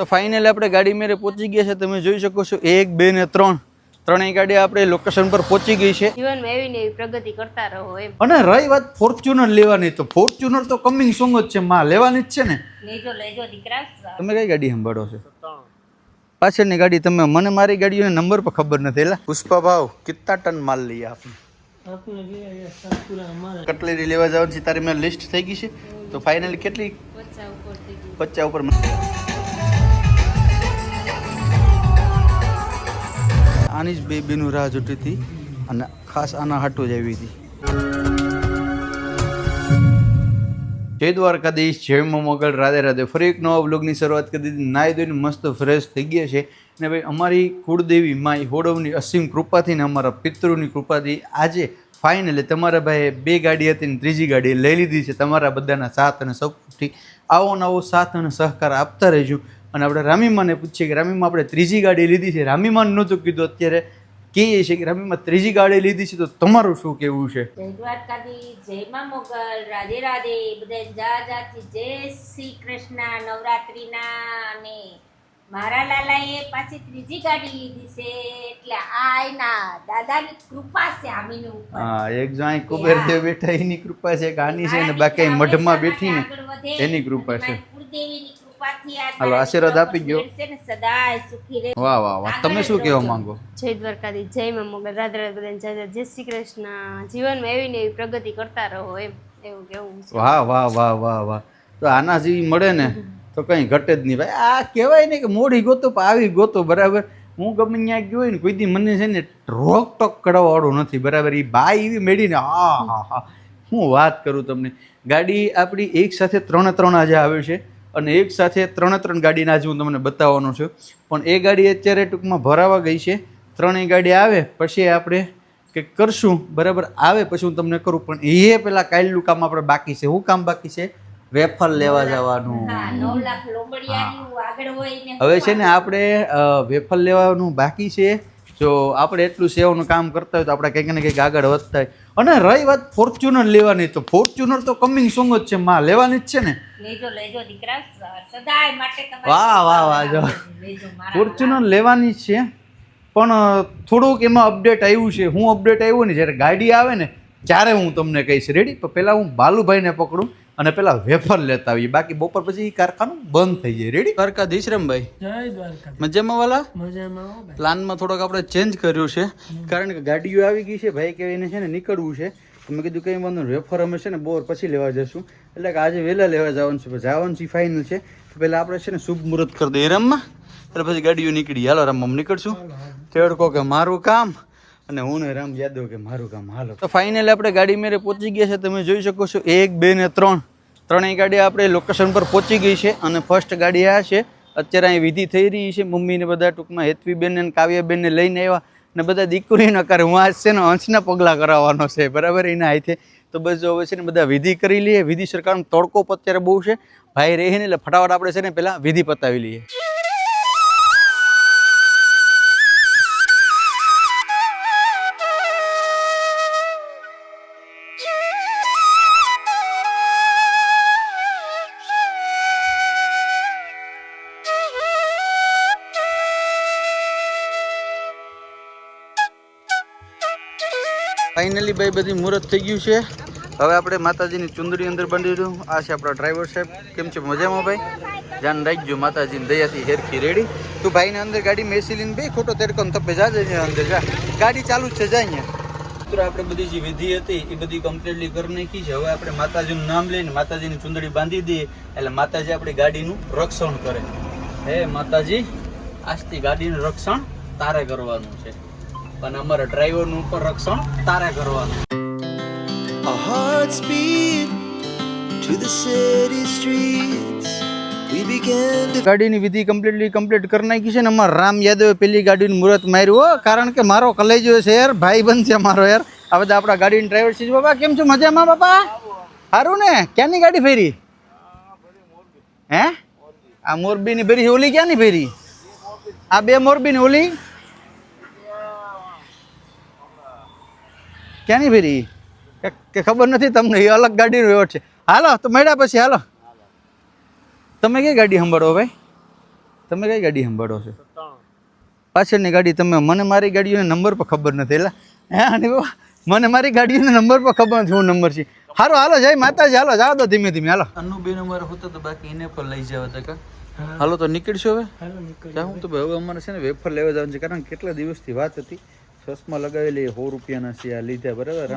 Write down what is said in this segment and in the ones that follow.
તો ફાઇનલી આપણે ગાડી મેરે પહોંચી ગયા છે. તમે જોઈ શકો છો 1, 2 ને 3 ત્રણેય ગાડી આપણે લોકેશન પર પહોંચી ગઈ છે. જીવનમાં એવી ને એવી પ્રગતિ કરતા રહો એમ. અને રહી વાત ફોર્ચ્યુનર લેવાની, તો ફોર્ચ્યુનર તો કમિંગ સોંગ જ છે, માં લેવાની જ છે ને. લેજો લેજો દીકરા. તમે કઈ ગાડી સંભાળો છો? પાછળની ગાડી. તમે મને મારી ગાડીઓના નંબર પર ખબર નથી. એલા પુષ્પા ભાવ કેટલા ટન માલ લઈએ આપણે? કટલેરી લેવા જવાનું છે. તારી મેં લિસ્ટ થઈ ગઈ છે. તો ફાઇનલી કેટલી? 50 ઉપર. આની જ બેબીનું રાહ જોતી હતી અને ખાસ આના હાટો જ આવી હતી. જય દ્વારકાધીશ, જય મોગલ, રાધે રાધે. ફરી એક નવા બ્લોગની શરૂઆત કરી દીધી. નાઈ ધોઈને મસ્ત ફ્રેશ થઈ ગયા છે ને ભાઈ અમારી કુળદેવી માઈ હોડવની અસીમ કૃપાથી ને અમારા પિતૃની કૃપાથી આજે ફાઇનલી તમારા ભાઈએ 2 ગાડી હતી ને 3જી ગાડી લઈ લીધી છે. તમારા બધાના સાથ અને સપોર્ટથી આવો નવો સાથ અને સહકાર આપતા રહેજો. અને આપણે રામીમાને પૂછીએ કે રામીમાં આપણે 3જી ગાડી લીધી છે. રામીમાન નહોતું કીધું, અત્યારે કહીએ છે કે રામીમાં 3જી ગાડી લીધી છે. તો તમારું શું કહેવું છે? જય દ્વારકાધીશ, જય માં મોગલ, રાધે રાધે. બધા જાજાથી જય શ્રી કૃષ્ણ. નવરાત્રીના અને મારા લાલાએ પાછી 3જી ગાડી લીધી છે એટલે આ એના દાદાની કૃપા છે આમીની ઉપર. હા, એક જાઈ કુબેરદેવ બેઠા એની કૃપા છે કે આની છે ને બાકી મઢમાં બેઠી ને એની કૃપા છે. કુળદેવીની કૃપાથી આ હાલો આશીર્વાદ આપી ગયો. સદાય સુખી રહે. વાહ વાહ વાહ. તમે શું કહેવા માંગો? જય દ્વારકાધીશ, જય માં મોગલ, રાધે રાધે. બધા જય શ્રી કૃષ્ણ. જીવનમાં એવી ને એવી પ્રગતિ કરતા રહો એમ, એવું કેવું છે. વાહ વાહ વાહ વાહ વાહ. તો આના જેવી મળે ને તો કઈ ઘટે જ નહીં ભાઈ. આ કહેવાય ને કે મોડી ગોતો પણ આવી ગોતો, બરાબર. હું ગમે ત્યાં ગયો હોય ને કોઈ દી મને છે ને રોક ટોક કરાવવાળું નથી, બરાબર. એ બાઈ એવી મેળીને હા હા હા હું વાત કરું તમને. ગાડી આપણી એક સાથે 3 આજે આવે છે અને એક સાથે 3 ગાડીના આજે હું તમને બતાવવાનો છું. પણ એ ગાડી અત્યારે ટૂંકમાં ભરાવા ગઈ છે. 3 ગાડી આવે પછી આપણે કંઈક કરશું, બરાબર. આવે પછી હું તમને કરું. પણ એ પહેલાં કાલનું કામ આપણે બાકી છે. શું કામ બાકી છે? વેફર લેવા જવાનું. હવે છે ને આપણે વેફર લેવાનું બાકી છે. જો આપણે એટલું સેવાનું કામ કરતા હોય તો આપણે કંઈક ને કંઈક આગળ વધતા હોય. અને રહી વાત ફોર્ચ્યુનર લેવાની, તો ફોર્ચ્યુનર તો કમિંગ સોંગ જ છે, માં લેવાની જ છે ને. લેજો લેજો દીકરા, સદાય માટે તમારે. વાહ વાહ વાહ. જો ફોર્ચ્યુનર લેવાની જ છે પણ થોડુંક એમાં અપડેટ આવ્યું છે. હું અપડેટ આવ્યું ને જ્યારે ગાડી આવે ને ત્યારે હું તમને કહીશ. રેડી? તો પહેલાં હું બાલુભાઈને પકડું અને પેલા વેફર લેતા આવીએ. બાકી બપોર પછી કારખાનું બંધ થઈ જાય. રેડી? દ્વારકાધીશ રામભાઈ. જય દ્વારકા. મજામાં વાલા? મજામાં. પ્લાનમાં થોડોક આપણે ચેન્જ કર્યો છે કારણ કે ગાડીઓ આવી ગઈ છે. ભાઈ કે એને છે ને નીકળવું છે. તો મેં કીધું કંઈ વાંધો નહીં, વેફર અમે છે ને બોર પછી લેવા જશું. એટલે કે આજે વહેલા લેવા જવાનું છે. જવાનું છે ફાઇનલ છે. તો પહેલાં આપણે છે ને શુભ મુહૂર્ત કરી દઈએ રમમાં, એટલે પછી ગાડીઓ નીકળી. હાલો રમવા નીકળશું. તેડકો કે મારું કામ અને હું ને રામ યાદવ કે મારું કામ. હાલો. તો ફાઇનલી આપણે ગાડી મેરે પહોંચી ગયા છે. તમે જોઈ શકો છો 1, 2 ને 3 ત્રણેય ગાડી આપણે લોકેશન પર પહોંચી ગઈ છે. અને ફર્સ્ટ ગાડી આ છે. અત્યારે અહીં વિધિ થઈ રહી છે. મમ્મીને બધા ટૂંકમાં હેતવીબેન અને કાવ્યાબેનને લઈને આવ્યા ને બધા દીકરીનો કરે. હું આજ છે ને અંશના પગલાં કરાવવાનો છે, બરાબર, એના હાથે. તો બસ જો હવે છે ને બધા વિધિ કરી લઈએ. વિધિ સરકારનો તડકો અત્યારે બહુ છે ભાઈ રહે ને, એટલે ફટાફટ આપણે છે ને પહેલાં વિધિ પતાવી લઈએ. ફાઇનલી ભાઈ બધી મુહૂર્ત થઈ ગયું છે. હવે આપણે માતાજીની ચુંદડી અંદર બાંધી દઉં. આ છે આપણા ડ્રાઈવર સાહેબ. કેમ છે? મજામાં ભાઈ? ધ્યાન રાખજો માતાજીની દયાથી હેરખી. રેડી? તું ભાઈને અંદર ગાડી મેસી લઈને બે ખોટો તેરકો તપે જા અંદર જા. ગાડી ચાલુ જ છે, જાય અહીંયા. મિત્રો આપણે બધી જે વિધિ હતી એ બધી કમ્પ્લીટલી કરી નાખી છે. હવે આપણે માતાજીનું નામ લઈને માતાજીની ચુંદડી બાંધી દઈએ એટલે માતાજી આપણી ગાડીનું રક્ષણ કરે. હે માતાજી, આજથી ગાડીનું રક્ષણ તારે કરવાનું છે અને અમારા ડ્રાઈવરનું પણ રક્ષણ તારે કરવાનું. Our hearts beat to the city streets. We began to ગાડીની વિધિ કમ્પ્લીટ કરી નાખી છે ને અમારા રામ યાદવે પેલી ગાડીનું મુહૂર્ત માર્યું. કારણ કે મારો કલેજો છે યાર, ભાઈ બંધ છે મારો યાર. આ બધા આપણા ગાડીના ડ્રાઈવર છે. બાપા કેમ છો? મજામાં બાપા? સારું ને? ક્યાંની ગાડી ફેરી? હે? આ મોરબીની ફેરી. ઓલી ક્યાંની ફેરી? આ 2 મોરબીની. ઓલી ક્યાંની ફેરી કે ખબર નથી તમને? એ અલગ ગાડીનો વ્યવહાર છે. હાલો તો મળ્યા પછી. હાલો તમે કઈ ગાડી સંભાળો ભાઈ? તમે કઈ ગાડી સંભાળો છો? પાછળની ગાડી તમે. મને મારી ગાડીઓના નંબર પર ખબર નથી. એટલે હે અને મને મારી ગાડીઓના નંબર પર ખબર નથી શું નંબર છે. હારો હાલો જય માતાજી. હાલો જાવ તો ધીમે ધીમે. હાલો અન્નુબેન અમારે હોતા તો બાકી એને પણ લઈ જાવ હતા. હાલો તો નીકળશો હવે. જાઉં તો હવે અમારે છે ને વેફર લેવા જવાનું છે. કારણ કેટલા દિવસથી વાત હતી. ચશ્મા લગાવેલી 100 રૂપિયાના છે આ લીધા બરાબર.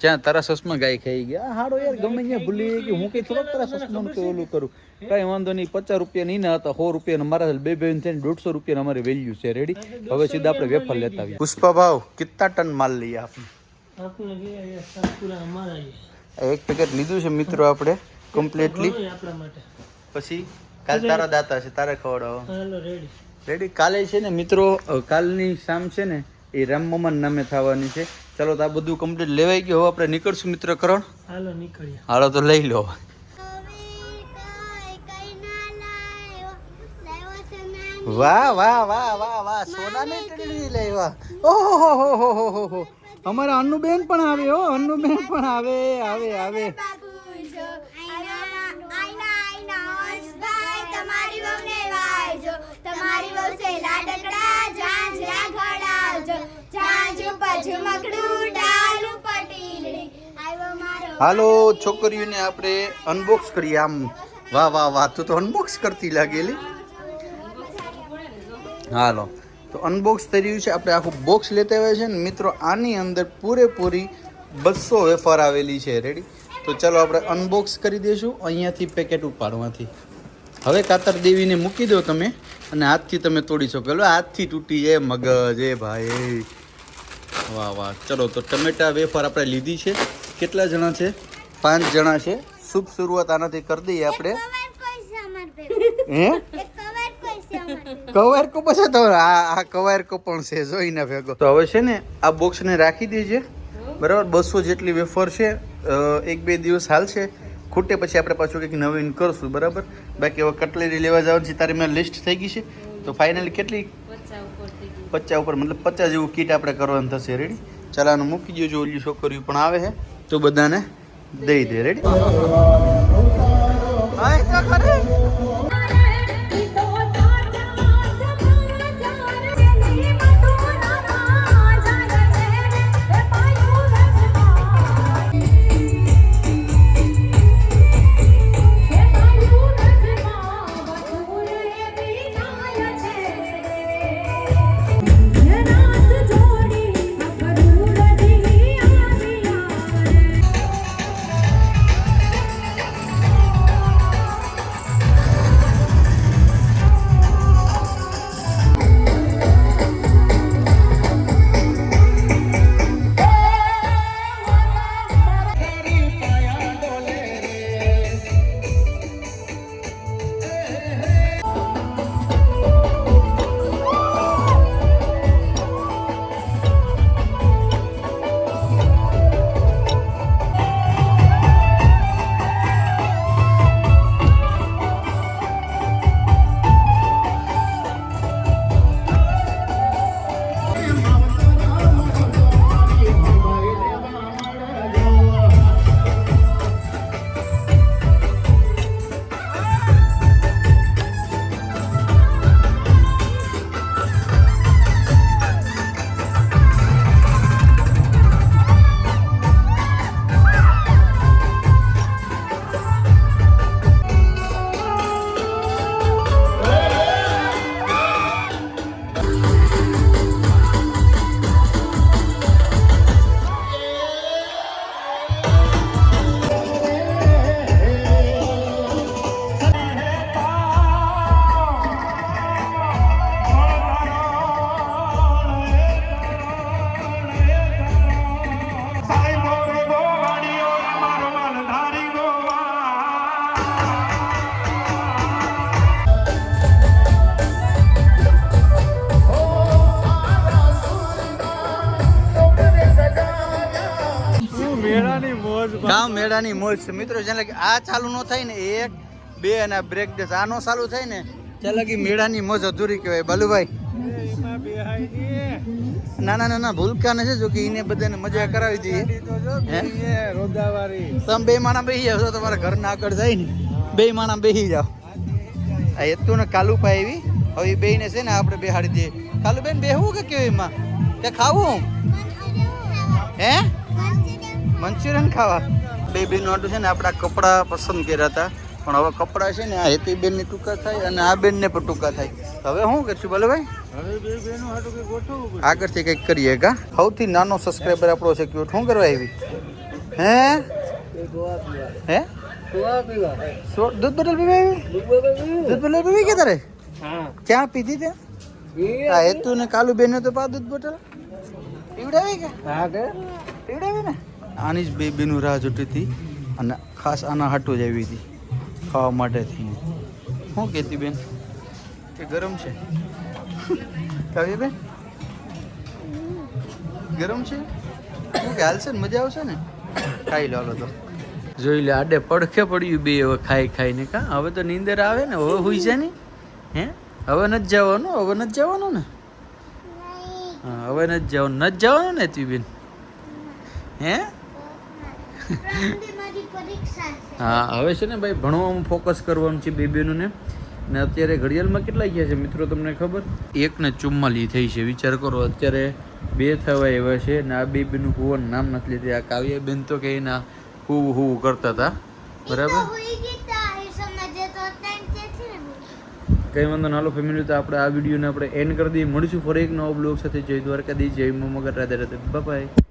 ત્યાં તારા ચશ્મા ગાય ખાઈ ગયા. હાડો યાર ગમે ત્યાં ભૂલી ગઈ. હું કઈ થોડોક તારા ચશ્માનું તો ઓલું કરું. કાંઈ વાંધો નહીં. 50 રૂપિયા નહીં હતા 100 રૂપિયા મારા બે થઈને 150 રૂપિયા અમારી વેલ્યુ છે. રેડી. હવે સીધા આપણે વેફર લેતા આવીએ. પુષ્પા ભાવ કિतना ટન માલ લઈએ આપણે? એક પેકેટ લીધું છે મિત્રો આપણે કમ્પ્લીટલી. પછી કાલ તારા દાતા છે તારે ખવડાવવા. રેડી. કાલે છે ને મિત્રો કાલની શામ છે ને એ રામમામાના નામે થવાની છે. ચાલો તો આ બધું કમ્પ્લીટ લેવાઈ ગયું. હવે આપણે નીકળશું મિત્ર કરણ. હાલો નીકળીએ. હાલો તો લઈ લો. વાહ વાહ વાહ વાહ વાહ સોનાની ટીડી લેવા. ઓહો હો હો હો હો હો. અમારા અન્નુબેન પણ આવે હો. અન્નુબેન પણ આવે આવે આવે. તમારી બહુ છે લાડકડા ઝાંઝરા ઘડાવજો ઝાંઝ ઉપર ઝુમકડું ડાલું પટીલડી આવ્યો મારો. હાલો છોકરીઓને આપણે અનબોક્સ કરીએ. આમ વાહ વાહ વાહ. તું તો અનબોક્સ કરતી લાગેલી. હાલો તો અનબોક્સ થઈ રહ્યું છે. આપણે આખું બોક્સ લેતા આવ્યા છે ને મિત્રો. આની અંદર પૂરેપૂરી 200 વેફર આવેલી છે. રેડી. તો ચાલો આપણે અનબોક્સ કરી દઈશું અહીંયાથી પેકેટ ઉપાડવાથી. હવે કાતર દેવીને મૂકી દો તમે અને હાથથી તમે તોડી શકો. એટલે હાથથી તૂટી જાય મગજ એ ભાઈ. વાહ વાહ. ચલો તો ટમેટા વેફર આપણે લીધી છે. કેટલા જણા છે? 5 જણા છે. શુભ શરૂઆત આનાથી કરી દઈએ આપણે. હે કવાર કો પછી તો આ કવાર કો પણ છે જોઈને ભેગો. તો હવે છે ને આ બોક્સને રાખી દેજે બરાબર. 200 જેટલી વેફર છે. 1-2 દિવસ હાલશે. ખૂટે પછી આપણે પાછું કંઈક નવીન કરશું બરાબર. બાકી હવે કટલેરી લેવા જવાનું છે. તારી મેં લિસ્ટ થઈ ગઈ છે. તો ફાઇનલી કેટલી? 50 ઉપર મતલબ 50 જેવું કીટ આપણે કરવાનું થશે. રેડી. ચાલાનું મૂકી દેજો. ઓલી છોકરીઓ પણ આવે છે તો બધાને દઈ દે. રેડી. ગામ મેળાની મોજ છે મિત્રો. જ્યાં લગી આ ચાલુ ન થાય ને 1 2 અને બ્રેક ડેસ આ નો ચાલુ થાય ને ત્યાં લગી મેળાની મોજ અધૂરી કહેવાય. બાલુભાઈ ના ના ના ભૂલકા ને છે જો કે એને બધાને મજા કરાવી દઈએ. તમે 2 માણા બેસી જાવ તો તમારા ઘરના આગળ જાય ને 2 માણા બેસી જાવ. આ હેતુ ને કાલુપા આવી હવે એ બેયને છે ને આપણે બેહાડી દઈએ. કાલુબેન બેહવું કે કેવું એમાં કે ખાવું હે મંચુરિયન ખાવા? બે બેનો હાટું છે ને આપણા કપડાં પસંદ કર્યા હતા પણ હવે કપડાં છે ને આ હેતુબેનની ટૂંકા થાય અને આ બેનને પણ ટૂંકા થાય. તો હવે શું કરશું બોલો ભાઈ? આગળથી કંઈક કરીએ કા. સૌથી નાનો સબસ્ક્રાઈબર આપણો છે ક્યુટ. શું કરવા આવી? હે હે દૂધ બોટલ પીવા આવી? દૂધ બોટલ પીવી કે તારે? ક્યાં પીધી તે? આ હેતુ ને કાલુ બેન તો પા દૂધ બોટલ પીવડાવી કે? પીવડાવી ને. આની જ બે બેનું રાહ જોતી હતી અને ખાસ આના હાટું જ આવી હતી ખાવા માટે થઈને. શું કહેતી બેન કે ગરમ છે? કાવ્ય બેન ગરમ છે? શું કે હાલશે ને? મજા આવશે ને? ખાઈ લો તો જોઈ લે. આડે પડખે પડ્યું બે હવે ખાઈ ખાઈને કા. હવે તો નીંદર આવે ને હવે હુઈ છે ને. હે હવે નથી જવાનું? હવે નથી જવાનું ને? હા હવે નથી જવાનું. નથી જવાનું ને તું બેન? હે હા હવે છે ને ભાઈ ભણવામાં ફોકસ કરવાનું છે બે બેનું ને. ને અત્યારે ઘડિયાળમાં કેટલા ગયા છે મિત્રો તમને ખબર? 1:44 થઈ છે. વિચાર કરો અત્યારે 2 થવા એવા છે ને આ બે બેનું હોવાનું નામ નથી લીધી. આ કાવ્ય બેન તો કે ના હું કરતા હતા બરાબર. કઈ વાંધો નાલો ફેમિલી. તો આપણે આ વિડીયોને આપણે એન્ડ કરી દઈએ. મળીશું ફરી એક નવો બ્લોગ સાથે. જય દ્વારકાધીશ, જય મા મોગલ, રાધે રાધે, બાય બાય.